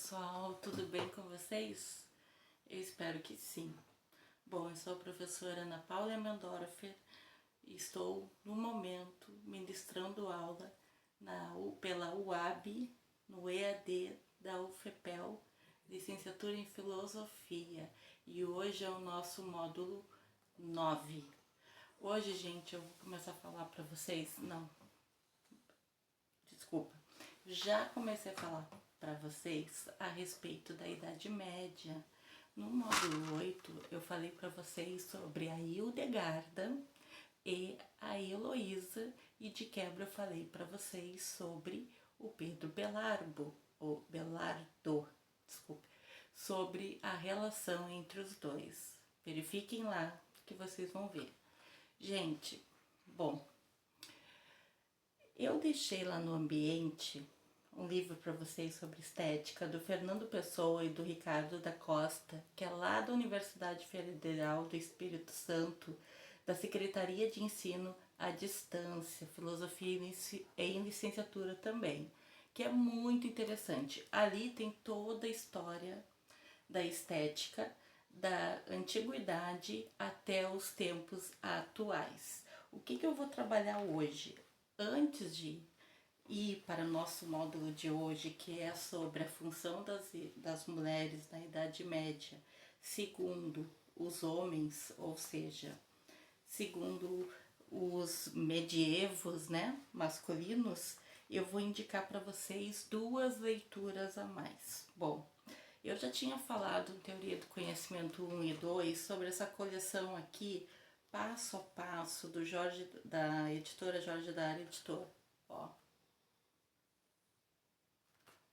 pessoal, tudo bem com vocês? Eu espero que sim. Bom, eu sou a professora Ana Paula Mendorfer e estou no momento ministrando aula pela UAB, no EAD da UFPEL, licenciatura em Filosofia, e hoje é o nosso módulo 9. Hoje, gente, eu vou começar a falar para vocês, já comecei a falar para vocês a respeito da Idade Média. No módulo 8, eu falei para vocês sobre a Hildegarda e a Heloísa, e de quebra eu falei para vocês sobre o Pedro Belardo, sobre a relação entre os dois. Verifiquem lá que vocês vão ver. Gente, bom, eu deixei lá no ambiente um livro para vocês sobre estética do Fernando Pessoa e do Ricardo da Costa, que é lá da Universidade Federal do Espírito Santo, da Secretaria de Ensino à Distância, Filosofia em Licenciatura também, que é muito interessante. Ali tem toda a história da estética, da antiguidade até os tempos atuais. O que eu vou trabalhar hoje? Antes de ir para o nosso módulo de hoje, que é sobre a função das mulheres na Idade Média, segundo os homens, ou seja, segundo os medievos, masculinos, eu vou indicar para vocês duas leituras a mais. Bom, eu já tinha falado em Teoria do Conhecimento 1 e 2 sobre essa coleção aqui, passo a passo, da editora Jorge Dara Editor.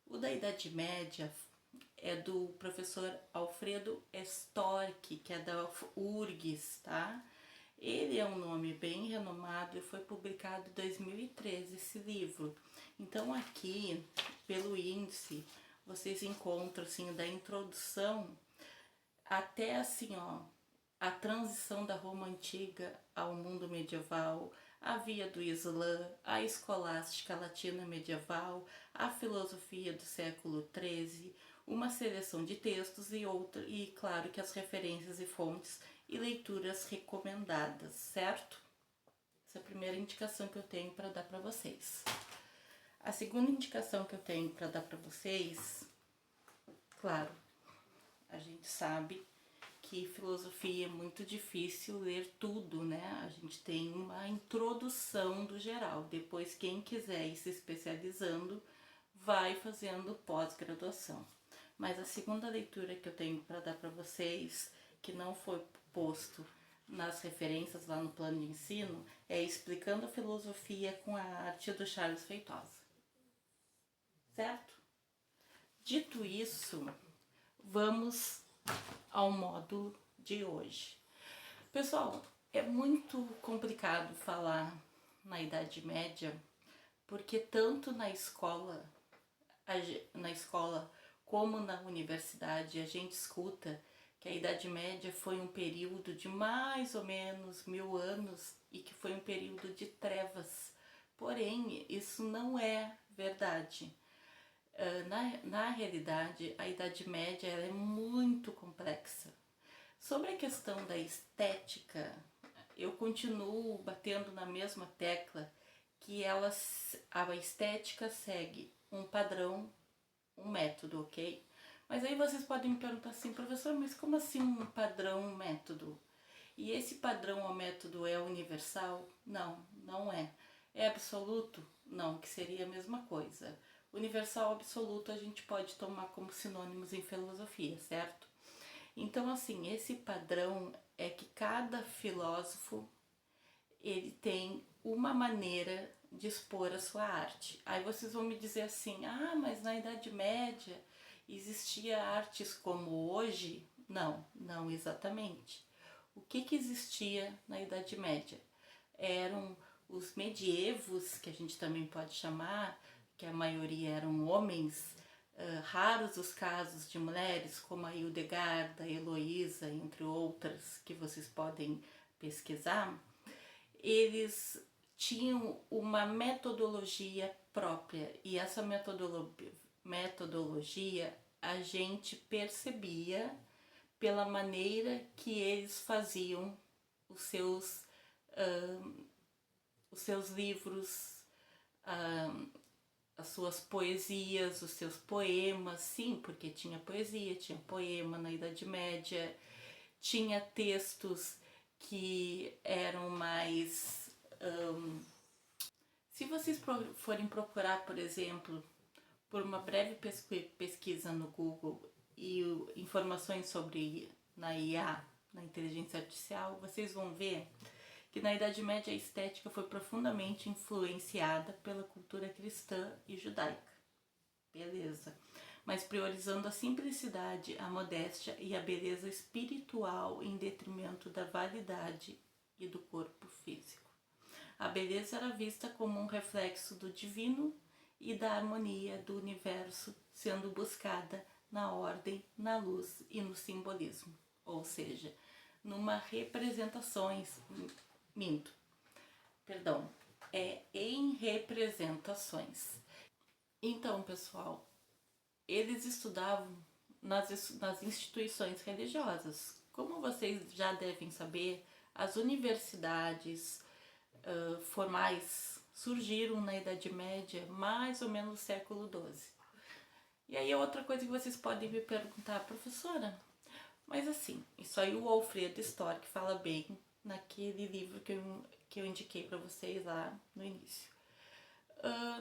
O da Idade Média é do professor Alfredo Storck, que é da URGS, tá? Ele é um nome bem renomado e foi publicado em 2013 esse livro. Então aqui, pelo índice, vocês encontram assim, da introdução até assim, a transição da Roma Antiga ao mundo medieval, a via do Islã, a escolástica latina medieval, a filosofia do século XIII, uma seleção de textos e claro que as referências e fontes e leituras recomendadas, certo? Essa é a primeira indicação que eu tenho para dar para vocês. A segunda indicação que eu tenho para dar para vocês, claro, a gente sabe que filosofia é muito difícil ler tudo, né? A gente tem uma introdução do geral. Depois, quem quiser ir se especializando, vai fazendo pós-graduação. Mas a segunda leitura que eu tenho para dar para vocês, que não foi posto nas referências lá no plano de ensino, é Explicando a Filosofia com a Arte, do Charles Feitosa. Certo? Dito isso, vamos ao módulo de hoje. Pessoal, é muito complicado falar na Idade Média, porque tanto na escola como na universidade a gente escuta que a Idade Média foi um período de mais ou menos 1000 anos e que foi um período de trevas. Porém, isso não é verdade. Na realidade, a Idade Média ela é muito complexa. Sobre a questão da estética, eu continuo batendo na mesma tecla que a estética segue um padrão, um método, ok? Mas aí vocês podem me perguntar assim, professor, mas como assim um padrão, um método? E esse padrão ou método é universal? Não, não é. É absoluto? Não, que seria a mesma coisa. Universal, absoluto, a gente pode tomar como sinônimos em filosofia, certo? Então, assim, esse padrão é que cada filósofo, ele tem uma maneira de expor a sua arte. Aí vocês vão me dizer assim, mas na Idade Média existia artes como hoje? Não, não exatamente. O que existia na Idade Média? Eram os medievos, que a gente também pode chamar, que a maioria eram homens, raros os casos de mulheres, como a Hildegarda, a Heloísa, entre outras, que vocês podem pesquisar. Eles tinham uma metodologia própria, e essa metodologia a gente percebia pela maneira que eles faziam os seus livros, as suas poesias, os seus poemas, sim, porque tinha poesia, tinha poema na Idade Média, tinha textos que eram mais... se vocês forem procurar, por exemplo, por uma breve pesquisa no Google e informações sobre na IA, na inteligência artificial, vocês vão ver que na Idade Média a estética foi profundamente influenciada pela cultura cristã e judaica. Beleza. Mas priorizando a simplicidade, a modéstia e a beleza espiritual em detrimento da validade e do corpo físico. A beleza era vista como um reflexo do divino e da harmonia do universo, sendo buscada na ordem, na luz e no simbolismo. Ou seja, numa representações... em representações. Então, pessoal, eles estudavam nas instituições religiosas. Como vocês já devem saber, as universidades formais surgiram na Idade Média, mais ou menos no século XII. E aí outra coisa que vocês podem me perguntar, professora, mas assim, isso aí o Alfredo Storck fala bem naquele livro que eu indiquei para vocês lá no início.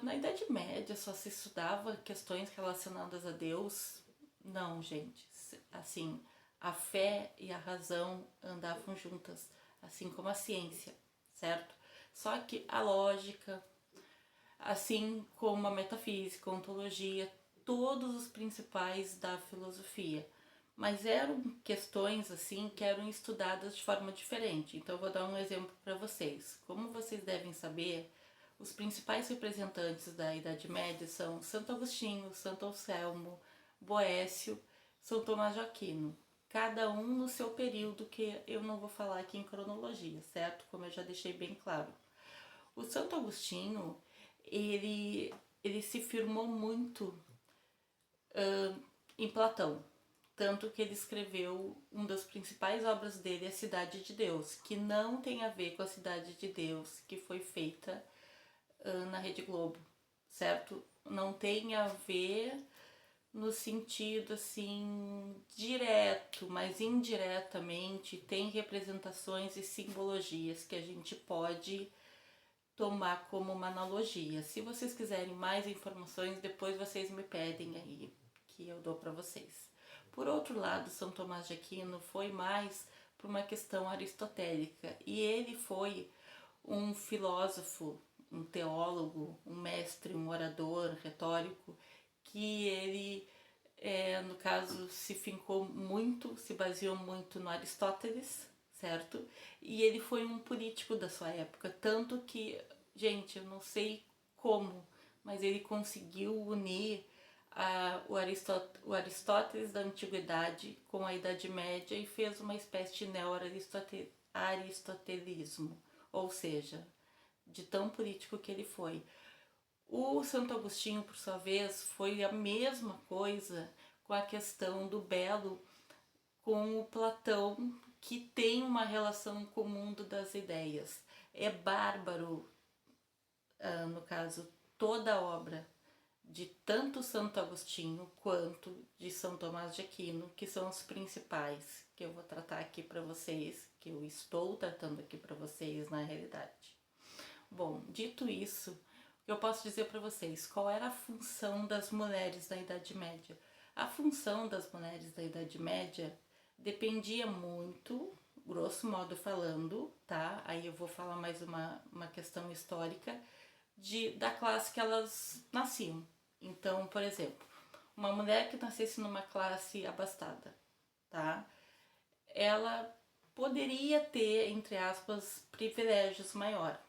Na Idade Média só se estudava questões relacionadas a Deus? Não, gente. Assim, a fé e a razão andavam juntas, assim como a ciência, certo? Só que a lógica, assim como a metafísica, a ontologia, todos os principais da filosofia. Mas eram questões assim que eram estudadas de forma diferente. Então eu vou dar um exemplo para vocês. Como vocês devem saber, os principais representantes da Idade Média são Santo Agostinho, Santo Anselmo, Boécio, São Tomás de Aquino. Cada um no seu período, que eu não vou falar aqui em cronologia, certo? Como eu já deixei bem claro. O Santo Agostinho, ele se firmou muito em Platão. Tanto que ele escreveu uma das principais obras dele, A Cidade de Deus, que não tem a ver com a Cidade de Deus que foi feita na Rede Globo, certo? Não tem a ver no sentido assim direto, mas indiretamente tem representações e simbologias que a gente pode tomar como uma analogia. Se vocês quiserem mais informações, depois vocês me pedem aí, que eu dou para vocês. Por outro lado, São Tomás de Aquino foi mais por uma questão aristotélica, e ele foi um filósofo, um teólogo, um mestre, um orador retórico, que ele, no caso, se baseou muito no Aristóteles, certo? E ele foi um político da sua época, tanto que, gente, eu não sei como, mas ele conseguiu unir o Aristóteles da Antiguidade com a Idade Média e fez uma espécie de neo-aristotelismo, ou seja, de tão político que ele foi. O Santo Agostinho, por sua vez, foi a mesma coisa com a questão do belo com o Platão, que tem uma relação com o mundo das ideias. É bárbaro, no caso, toda a obra de tanto Santo Agostinho quanto de São Tomás de Aquino, que são os principais que eu vou tratar aqui para vocês, que eu estou tratando aqui para vocês na realidade. Bom, dito isso, eu posso dizer para vocês qual era a função das mulheres da Idade Média. A função das mulheres da Idade Média dependia muito, grosso modo falando, tá? Aí eu vou falar mais uma questão histórica da classe que elas nasciam. Então, por exemplo, uma mulher que nascesse numa classe abastada, tá? Ela poderia ter, entre aspas, privilégios maior.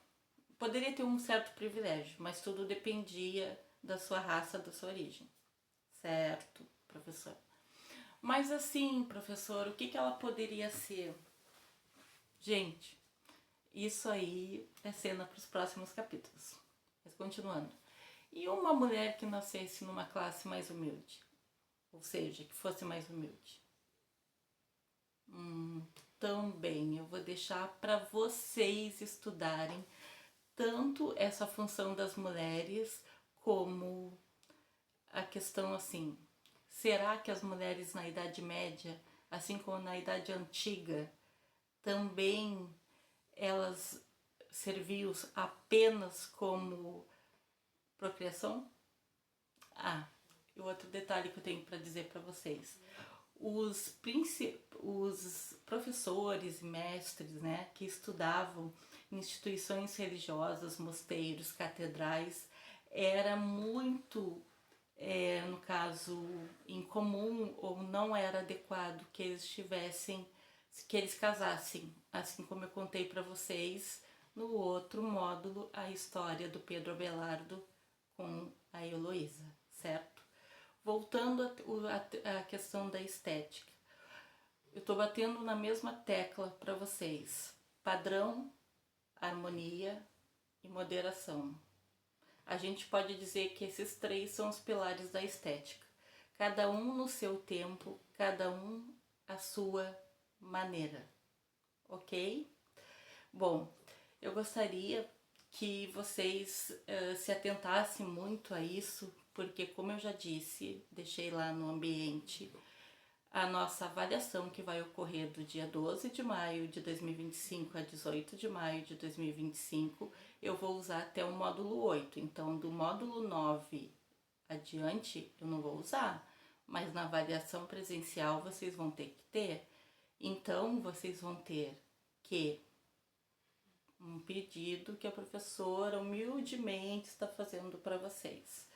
Poderia ter um certo privilégio, mas tudo dependia da sua raça, da sua origem. Certo, professor? Mas assim, professor, o que ela poderia ser? Gente, isso aí é cena para os próximos capítulos. Mas continuando. E uma mulher que nascesse numa classe mais humilde? ou seja, que fosse mais humilde. Também eu vou deixar para vocês estudarem tanto essa função das mulheres como a questão assim, será que as mulheres na Idade Média, assim como na Idade Antiga, também elas serviam apenas como procriação? E outro detalhe que eu tenho para dizer para vocês. Os professores e mestres, né, que estudavam em instituições religiosas, mosteiros, catedrais, era muito, no caso, incomum ou não era adequado que eles que eles casassem, assim como eu contei para vocês no outro módulo a história do Pedro Abelardo com a Heloísa, certo? Voltando à questão da estética, eu estou batendo na mesma tecla para vocês: padrão, harmonia e moderação. A gente pode dizer que esses três são os pilares da estética, cada um no seu tempo, cada um à sua maneira, ok? Bom, eu gostaria que vocês se atentassem muito a isso, porque, como eu já disse, deixei lá no ambiente a nossa avaliação que vai ocorrer do dia 12 de maio de 2025 a 18 de maio de 2025. Eu vou usar até o módulo 8, então do módulo 9 adiante eu não vou usar, mas na avaliação presencial vocês vão ter que ter. Então vocês vão ter que um pedido que a professora humildemente está fazendo para vocês.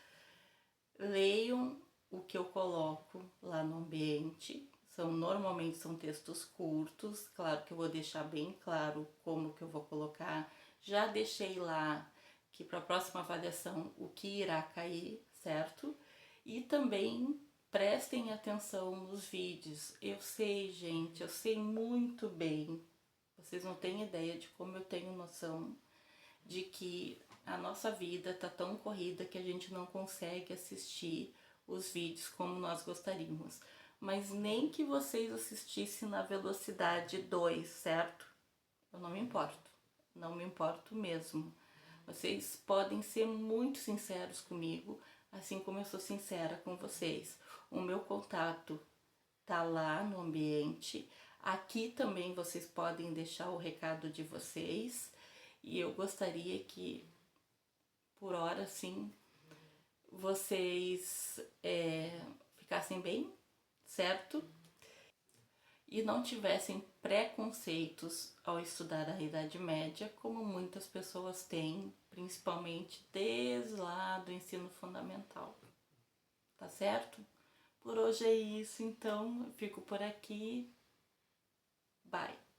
Leiam o que eu coloco lá no ambiente. Normalmente são textos curtos, claro que eu vou deixar bem claro como que eu vou colocar. Já deixei lá que para a próxima avaliação o que irá cair, certo? E também prestem atenção nos vídeos. Eu sei, gente, eu sei muito bem. Vocês não têm ideia de como eu tenho noção de que a nossa vida tá tão corrida que a gente não consegue assistir os vídeos como nós gostaríamos. Mas nem que vocês assistissem na velocidade 2, certo? Eu não me importo. Não me importo mesmo. Vocês podem ser muito sinceros comigo, assim como eu sou sincera com vocês. O meu contato tá lá no ambiente. Aqui também vocês podem deixar o recado de vocês. E eu gostaria que, por hora, sim, vocês ficassem bem, certo? E não tivessem preconceitos ao estudar a Idade Média, como muitas pessoas têm, principalmente desde lá do ensino fundamental. Tá certo? Por hoje é isso, então eu fico por aqui. Bye!